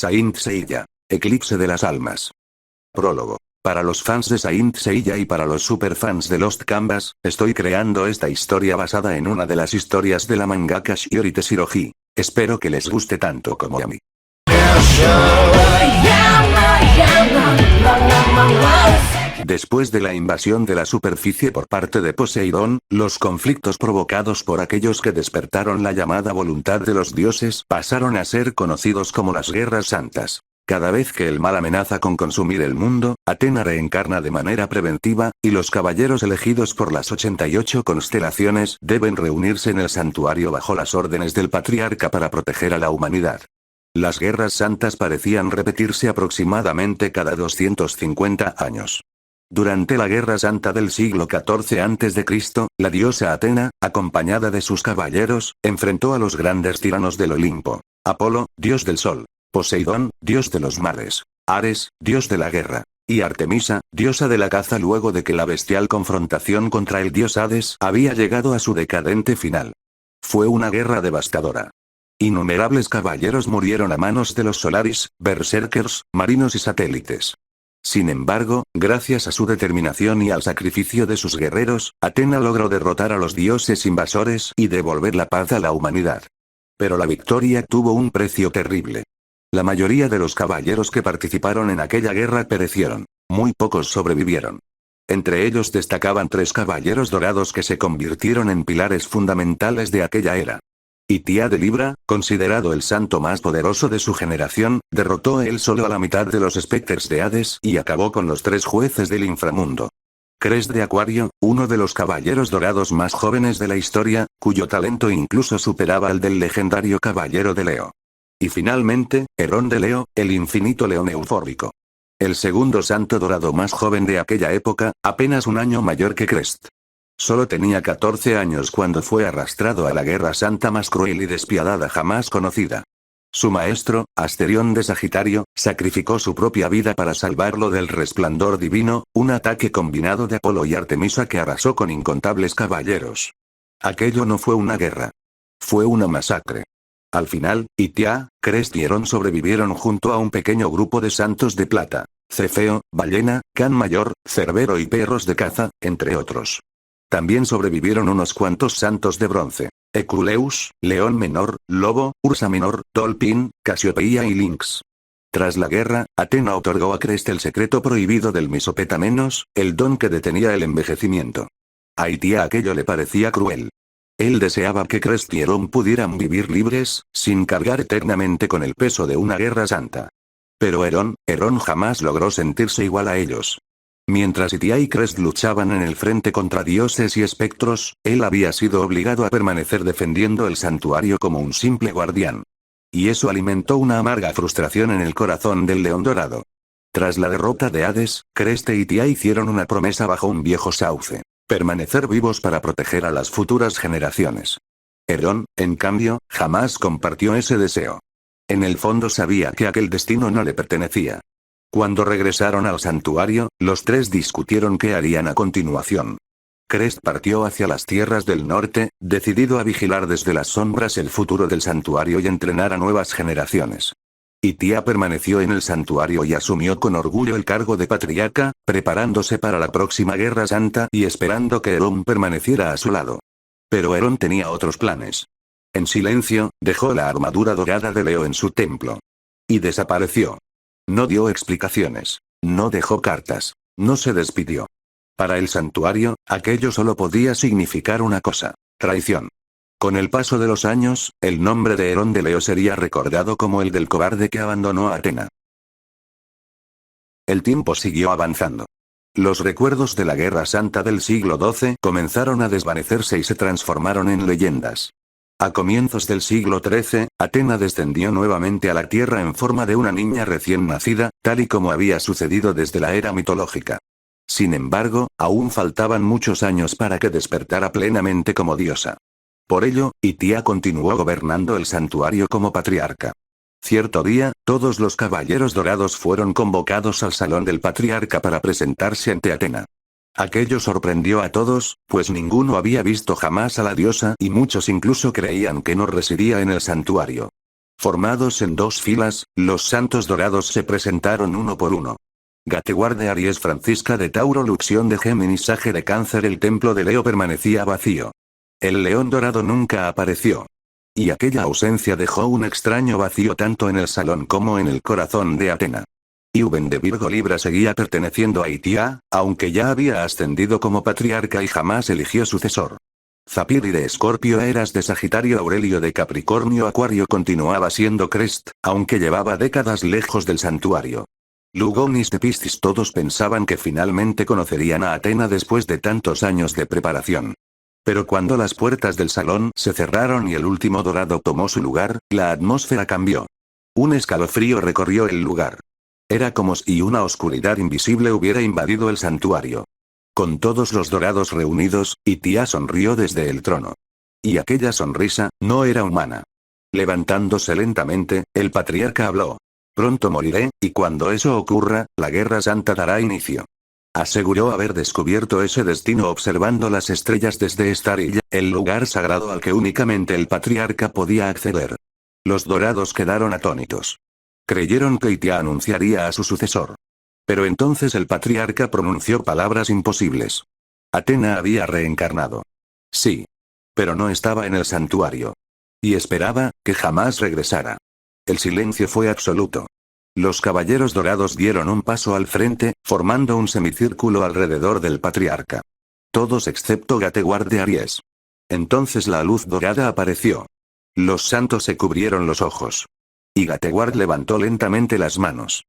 Saint Seiya. Eclipse de las almas. Prólogo. Para los fans de Saint Seiya y para los superfans de Lost Canvas, estoy creando esta historia basada en una de las historias de la mangaka Shiori Teshirohi. Espero que les guste tanto como a mí. Después de la invasión de la superficie por parte de Poseidón, los conflictos provocados por aquellos que despertaron la llamada voluntad de los dioses pasaron a ser conocidos como las Guerras Santas. Cada vez que el mal amenaza con consumir el mundo, Athena reencarna de manera preventiva, y los caballeros elegidos por las 88 constelaciones deben reunirse en el santuario bajo las órdenes del patriarca para proteger a la humanidad. Las Guerras Santas parecían repetirse aproximadamente cada 250 años. Durante la Guerra Santa del siglo XIV a.C., la diosa Athena, acompañada de sus caballeros, enfrentó a los grandes tiranos del Olimpo: Apolo, dios del sol; Poseidón, dios de los mares; Ares, dios de la guerra; y Artemisa, diosa de la caza, luego de que la bestial confrontación contra el dios Hades había llegado a su decadente final. Fue una guerra devastadora. Innumerables caballeros murieron a manos de los Solaris, Berserkers, marinos y satélites. Sin embargo, gracias a su determinación y al sacrificio de sus guerreros, Athena logró derrotar a los dioses invasores y devolver la paz a la humanidad. Pero la victoria tuvo un precio terrible. La mayoría de los caballeros que participaron en aquella guerra perecieron. Muy pocos sobrevivieron. Entre ellos destacaban 3 caballeros dorados que se convirtieron en pilares fundamentales de aquella era. Itia de Libra, considerado el santo más poderoso de su generación, derrotó él solo a la mitad de los Spectres de Hades y acabó con los 3 jueces del inframundo. Crest de Acuario, uno de los caballeros dorados más jóvenes de la historia, cuyo talento incluso superaba al del legendario caballero de Leo. Y finalmente, Herón de Leo, el infinito león eufórico. El segundo santo dorado más joven de aquella época, apenas un año mayor que Crest. Solo tenía 14 años cuando fue arrastrado a la guerra santa más cruel y despiadada jamás conocida. Su maestro, Asterión de Sagitario, sacrificó su propia vida para salvarlo del resplandor divino, un ataque combinado de Apolo y Artemisa que arrasó con incontables caballeros. Aquello no fue una guerra. Fue una masacre. Al final, Itia, Crest y Herón sobrevivieron junto a un pequeño grupo de santos de plata: Cefeo, ballena; Can mayor, cerbero y perros de caza, entre otros. También sobrevivieron unos cuantos santos de bronce: Eculeus, león menor; Lobo, Ursa menor; Dolphin, Casiopeia y Lynx. Tras la guerra, Athena otorgó a Crest el secreto prohibido del Misopetamenos, el don que detenía el envejecimiento. A Itia aquello le parecía cruel. Él deseaba que Crest y Herón pudieran vivir libres, sin cargar eternamente con el peso de una guerra santa. Pero Herón jamás logró sentirse igual a ellos. Mientras Itia y Crest luchaban en el frente contra dioses y espectros, él había sido obligado a permanecer defendiendo el santuario como un simple guardián. Y eso alimentó una amarga frustración en el corazón del león dorado. Tras la derrota de Hades, Crest e Itia hicieron una promesa bajo un viejo sauce: permanecer vivos para proteger a las futuras generaciones. Herón, en cambio, jamás compartió ese deseo. En el fondo sabía que aquel destino no le pertenecía. Cuando regresaron al santuario, los 3 discutieron qué harían a continuación. Crest partió hacia las tierras del norte, decidido a vigilar desde las sombras el futuro del santuario y entrenar a nuevas generaciones. Itia permaneció en el santuario y asumió con orgullo el cargo de patriarca, preparándose para la próxima guerra santa y esperando que Herón permaneciera a su lado. Pero Herón tenía otros planes. En silencio, dejó la armadura dorada de Leo en su templo. Y desapareció. No dio explicaciones. No dejó cartas. No se despidió. Para el santuario, aquello solo podía significar una cosa: traición. Con el paso de los años, el nombre de Herón de Leo sería recordado como el del cobarde que abandonó a Athena. El tiempo siguió avanzando. Los recuerdos de la Guerra Santa del siglo XII comenzaron a desvanecerse y se transformaron en leyendas. A comienzos del siglo XIII, Athena descendió nuevamente a la Tierra en forma de una niña recién nacida, tal y como había sucedido desde la era mitológica. Sin embargo, aún faltaban muchos años para que despertara plenamente como diosa. Por ello, Itia continuó gobernando el santuario como patriarca. Cierto día, todos los caballeros dorados fueron convocados al salón del patriarca para presentarse ante Athena. Aquello sorprendió a todos, pues ninguno había visto jamás a la diosa y muchos incluso creían que no residía en el santuario. Formados en dos filas, los santos dorados se presentaron uno por uno. Gateward de Aries, Francisca de Tauro, Luxión de Géminis, Sage de Cáncer. El templo de Leo permanecía vacío. El león dorado nunca apareció. Y aquella ausencia dejó un extraño vacío tanto en el salón como en el corazón de Atena. Iuben de Virgo Libra seguía perteneciendo a Itia, aunque ya había ascendido como patriarca y jamás eligió sucesor. Zapiri de Escorpio, Eras de Sagitario, Aurelio de Capricornio, Acuario continuaba siendo Crest, aunque llevaba décadas lejos del santuario. Lugonis de Piscis. Todos pensaban que finalmente conocerían a Atena después de tantos años de preparación. Pero cuando las puertas del salón se cerraron y el último dorado tomó su lugar, la atmósfera cambió. Un escalofrío recorrió el lugar. Era como si una oscuridad invisible hubiera invadido el santuario. Con todos los dorados reunidos, Itia sonrió desde el trono. Y aquella sonrisa no era humana. Levantándose lentamente, el patriarca habló. Pronto moriré, y cuando eso ocurra, la Guerra Santa dará inicio. Aseguró haber descubierto ese destino observando las estrellas desde Estarilla, el lugar sagrado al que únicamente el patriarca podía acceder. Los dorados quedaron atónitos. Creyeron que Itia anunciaría a su sucesor. Pero entonces el patriarca pronunció palabras imposibles. Atena había reencarnado. Sí. Pero no estaba en el santuario. Y esperaba que jamás regresara. El silencio fue absoluto. Los caballeros dorados dieron un paso al frente, formando un semicírculo alrededor del patriarca. Todos excepto Gateward de Aries. Entonces la luz dorada apareció. Los santos se cubrieron los ojos. Y Gateward levantó lentamente las manos.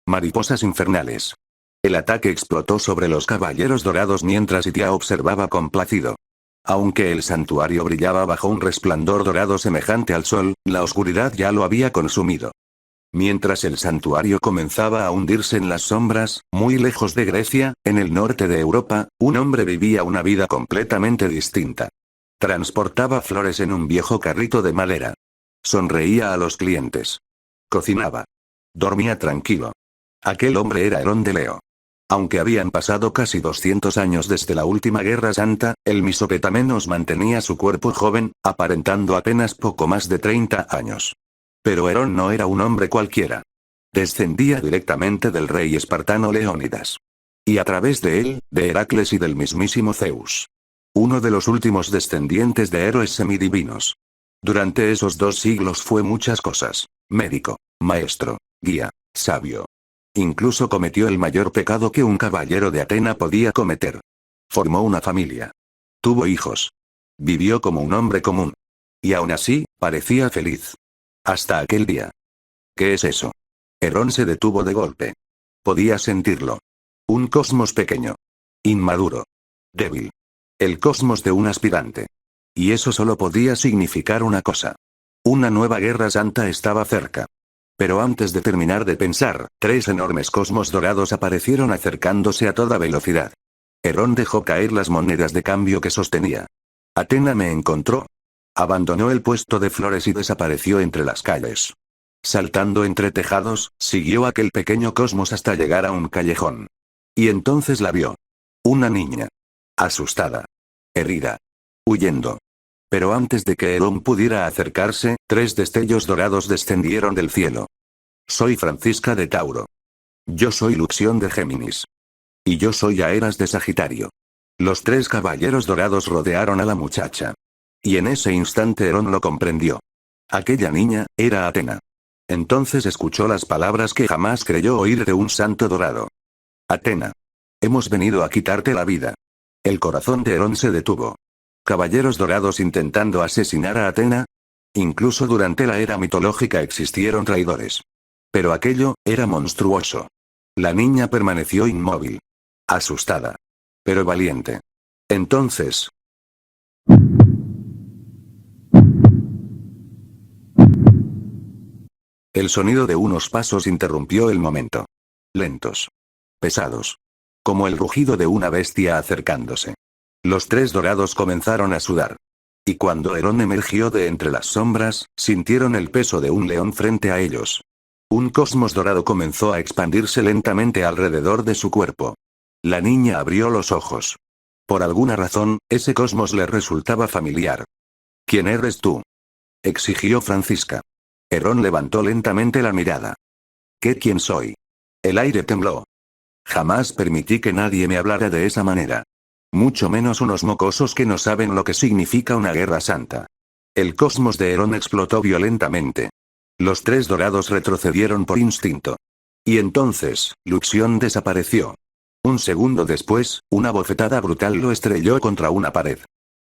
Mariposas infernales. El ataque explotó sobre los caballeros dorados mientras Itia observaba complacido. Aunque el santuario brillaba bajo un resplandor dorado semejante al sol, la oscuridad ya lo había consumido. Mientras el santuario comenzaba a hundirse en las sombras, muy lejos de Grecia, en el norte de Europa, un hombre vivía una vida completamente distinta. Transportaba flores en un viejo carrito de madera. Sonreía a los clientes. Cocinaba. Dormía tranquilo. Aquel hombre era Herón de Leo. Aunque habían pasado casi 200 años desde la última Guerra Santa, el misopetamenos mantenía su cuerpo joven, aparentando apenas poco más de 30 años. Pero Herón no era un hombre cualquiera. Descendía directamente del rey espartano Leónidas. Y a través de él, de Heracles y del mismísimo Zeus. Uno de los últimos descendientes de héroes semidivinos. Durante esos 2 siglos fue muchas cosas. Médico, maestro, guía, sabio. Incluso cometió el mayor pecado que un caballero de Atena podía cometer. Formó una familia. Tuvo hijos. Vivió como un hombre común. Y aún así, parecía feliz. Hasta aquel día. ¿Qué es eso? Herón se detuvo de golpe. Podía sentirlo. Un cosmos pequeño. Inmaduro. Débil. El cosmos de un aspirante. Y eso solo podía significar una cosa. Una nueva guerra santa estaba cerca. Pero antes de terminar de pensar, 3 enormes cosmos dorados aparecieron acercándose a toda velocidad. Herón dejó caer las monedas de cambio que sostenía. Atena me encontró. Abandonó el puesto de flores y desapareció entre las calles. Saltando entre tejados, siguió aquel pequeño cosmos hasta llegar a un callejón. Y entonces la vio. Una niña. Asustada. Herida. Huyendo. Pero antes de que Herón pudiera acercarse, 3 destellos dorados descendieron del cielo. Soy Francisca de Tauro. Yo soy Luxión de Géminis. Y yo soy Aeras de Sagitario. Los 3 caballeros dorados rodearon a la muchacha. Y en ese instante Herón lo comprendió. Aquella niña, era Atena. Entonces escuchó las palabras que jamás creyó oír de un santo dorado. Atena. Hemos venido a quitarte la vida. El corazón de Herón se detuvo. ¿Caballeros dorados intentando asesinar a Atena? Incluso durante la era mitológica existieron traidores. Pero aquello, era monstruoso. La niña permaneció inmóvil. Asustada. Pero valiente. Entonces. El sonido de unos pasos interrumpió el momento. Lentos. Pesados. Como el rugido de una bestia acercándose. Los 3 dorados comenzaron a sudar. Y cuando Herón emergió de entre las sombras, sintieron el peso de un león frente a ellos. Un cosmos dorado comenzó a expandirse lentamente alrededor de su cuerpo. La niña abrió los ojos. Por alguna razón, ese cosmos le resultaba familiar. ¿Quién eres tú?, exigió Francisca. Herón levantó lentamente la mirada. ¿Quién soy? El aire tembló. Jamás permití que nadie me hablara de esa manera. Mucho menos unos mocosos que no saben lo que significa una guerra santa. El cosmos de Herón explotó violentamente. Los tres dorados retrocedieron por instinto. Y entonces, Luxión desapareció. Un segundo después, una bofetada brutal lo estrelló contra una pared.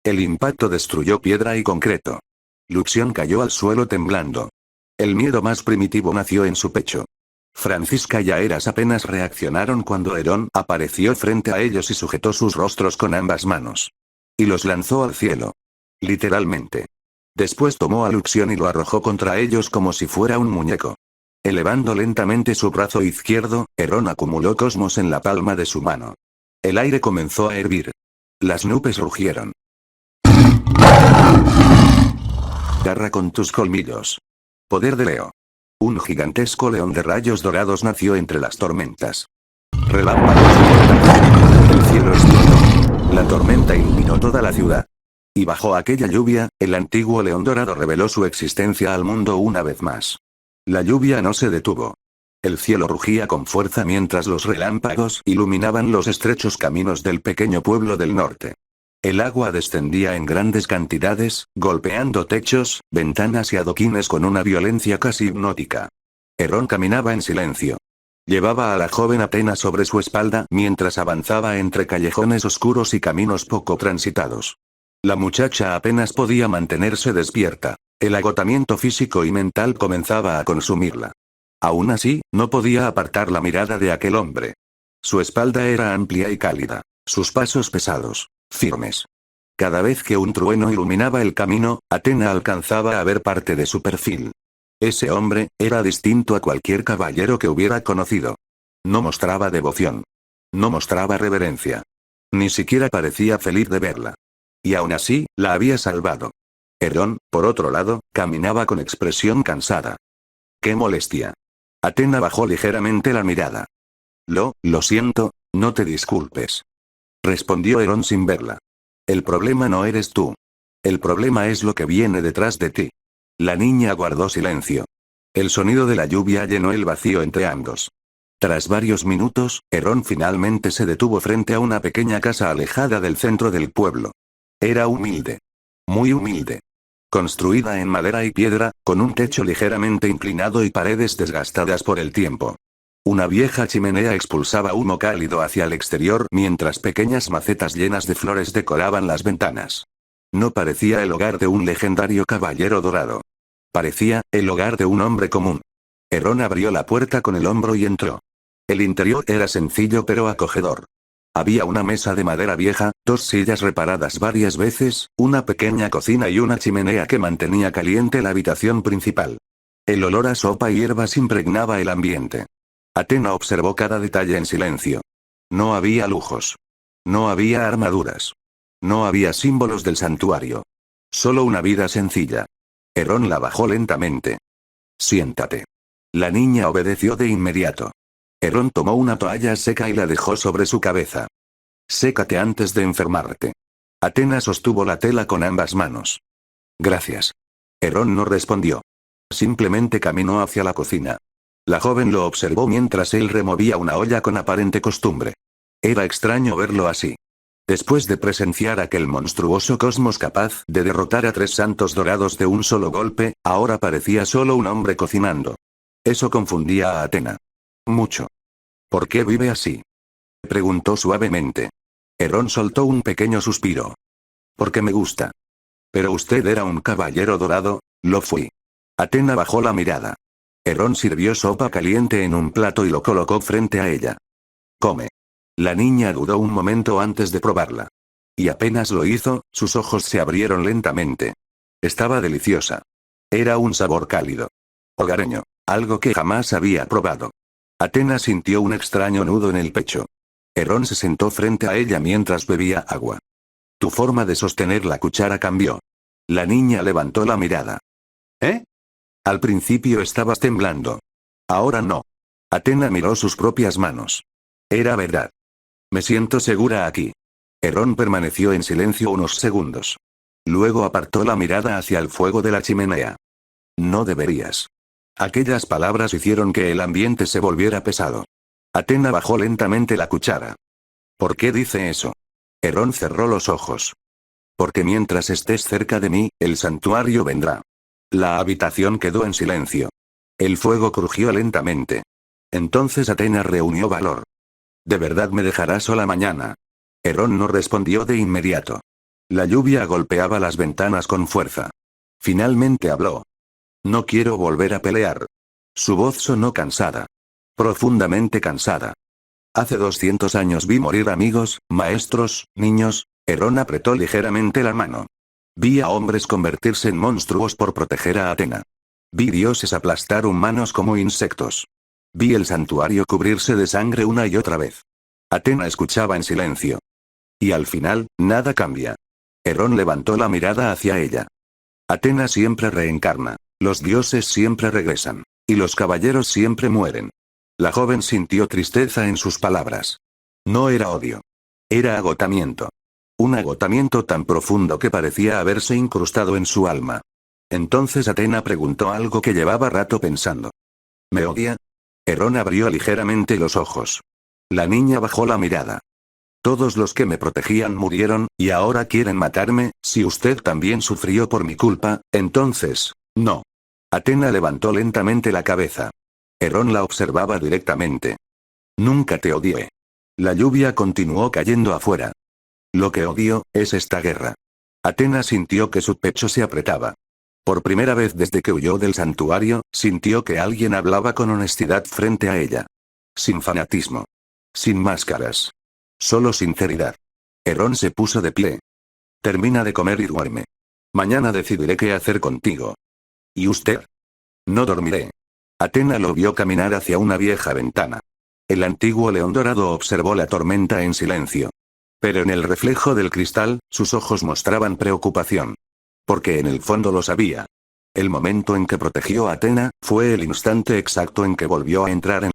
El impacto destruyó piedra y concreto. Luxión cayó al suelo temblando. El miedo más primitivo nació en su pecho. Francisca y Aeras apenas reaccionaron cuando Herón apareció frente a ellos y sujetó sus rostros con ambas manos. Y los lanzó al cielo. Literalmente. Después tomó a Luxión y lo arrojó contra ellos como si fuera un muñeco. Elevando lentamente su brazo izquierdo, Herón acumuló cosmos en la palma de su mano. El aire comenzó a hervir. Las nubes rugieron. Garra con tus colmillos. Poder de Leo. Un gigantesco león de rayos dorados nació entre las tormentas. Relámpagos. El cielo explotó. La tormenta iluminó toda la ciudad. Y bajo aquella lluvia, el antiguo león dorado reveló su existencia al mundo una vez más. La lluvia no se detuvo. El cielo rugía con fuerza mientras los relámpagos iluminaban los estrechos caminos del pequeño pueblo del norte. El agua descendía en grandes cantidades, golpeando techos, ventanas y adoquines con una violencia casi hipnótica. Herón caminaba en silencio. Llevaba a la joven Atenas sobre su espalda mientras avanzaba entre callejones oscuros y caminos poco transitados. La muchacha apenas podía mantenerse despierta. El agotamiento físico y mental comenzaba a consumirla. Aún así, no podía apartar la mirada de aquel hombre. Su espalda era amplia y cálida. Sus pasos pesados, firmes. Cada vez que un trueno iluminaba el camino, Atena alcanzaba a ver parte de su perfil. Ese hombre era distinto a cualquier caballero que hubiera conocido. No mostraba devoción. No mostraba reverencia. Ni siquiera parecía feliz de verla. Y aún así, la había salvado. Herón, por otro lado, caminaba con expresión cansada. ¡Qué molestia! Atena bajó ligeramente la mirada. Lo siento, no te disculpes. Respondió Herón sin verla. El problema no eres tú. El problema es lo que viene detrás de ti. La niña guardó silencio. El sonido de la lluvia llenó el vacío entre ambos. Tras varios minutos, Herón finalmente se detuvo frente a una pequeña casa alejada del centro del pueblo. Era humilde. Muy humilde. Construida en madera y piedra, con un techo ligeramente inclinado y paredes desgastadas por el tiempo. Una vieja chimenea expulsaba humo cálido hacia el exterior mientras pequeñas macetas llenas de flores decoraban las ventanas. No parecía el hogar de un legendario caballero dorado. Parecía el hogar de un hombre común. Herón abrió la puerta con el hombro y entró. El interior era sencillo pero acogedor. Había una mesa de madera vieja, dos sillas reparadas varias veces, una pequeña cocina y una chimenea que mantenía caliente la habitación principal. El olor a sopa y hierbas impregnaba el ambiente. Atena observó cada detalle en silencio. No había lujos. No había armaduras. No había símbolos del santuario. Solo una vida sencilla. Herón la bajó lentamente. Siéntate. La niña obedeció de inmediato. Herón tomó una toalla seca y la dejó sobre su cabeza. Sécate antes de enfermarte. Atena sostuvo la tela con ambas manos. Gracias. Herón no respondió. Simplemente caminó hacia la cocina. La joven lo observó mientras él removía una olla con aparente costumbre. Era extraño verlo así. Después de presenciar aquel monstruoso cosmos capaz de derrotar a 3 santos dorados de un solo golpe, ahora parecía solo un hombre cocinando. Eso confundía a Atena. Mucho. ¿Por qué vive así? Preguntó suavemente. Herón soltó un pequeño suspiro. Porque me gusta. Pero usted era un caballero dorado, lo fui. Atena bajó la mirada. Herón sirvió sopa caliente en un plato y lo colocó frente a ella. Come. La niña dudó un momento antes de probarla. Y apenas lo hizo, sus ojos se abrieron lentamente. Estaba deliciosa. Era un sabor cálido. Hogareño. Algo que jamás había probado. Atena sintió un extraño nudo en el pecho. Herón se sentó frente a ella mientras bebía agua. Tu forma de sostener la cuchara cambió. La niña levantó la mirada. ¿Eh? Al principio estabas temblando. Ahora no. Atena miró sus propias manos. Era verdad. Me siento segura aquí. Herón permaneció en silencio unos segundos. Luego apartó la mirada hacia el fuego de la chimenea. No deberías. Aquellas palabras hicieron que el ambiente se volviera pesado. Athena bajó lentamente la cuchara. ¿Por qué dice eso? Herón cerró los ojos. Porque mientras estés cerca de mí, el santuario vendrá. La habitación quedó en silencio. El fuego crujió lentamente. Entonces Athena reunió valor. ¿De verdad me dejará sola mañana? Herón no respondió de inmediato. La lluvia golpeaba las ventanas con fuerza. Finalmente habló. No quiero volver a pelear. Su voz sonó cansada. Profundamente cansada. Hace 200 años vi morir amigos, maestros, niños. Herón apretó ligeramente la mano. Vi a hombres convertirse en monstruos por proteger a Athena. Vi dioses aplastar humanos como insectos. Vi el santuario cubrirse de sangre una y otra vez. Athena escuchaba en silencio. Y al final, nada cambia. Herón levantó la mirada hacia ella. Athena siempre reencarna. Los dioses siempre regresan. Y los caballeros siempre mueren. La joven sintió tristeza en sus palabras. No era odio. Era agotamiento. Un agotamiento tan profundo que parecía haberse incrustado en su alma. Entonces Athena preguntó algo que llevaba rato pensando. ¿Me odia? Herón abrió ligeramente los ojos. La niña bajó la mirada. Todos los que me protegían murieron, y ahora quieren matarme. Si usted también sufrió por mi culpa, entonces, no. Athena levantó lentamente la cabeza. Herón la observaba directamente. Nunca te odié. La lluvia continuó cayendo afuera. Lo que odio, es esta guerra. Athena sintió que su pecho se apretaba. Por primera vez desde que huyó del santuario, sintió que alguien hablaba con honestidad frente a ella. Sin fanatismo. Sin máscaras. Solo sinceridad. Herón se puso de pie. Termina de comer y duerme. Mañana decidiré qué hacer contigo. ¿Y usted? No dormiré. Athena lo vio caminar hacia una vieja ventana. El antiguo león dorado observó la tormenta en silencio. Pero en el reflejo del cristal, sus ojos mostraban preocupación. Porque en el fondo lo sabía. El momento en que protegió a Athena, fue el instante exacto en que volvió a entrar en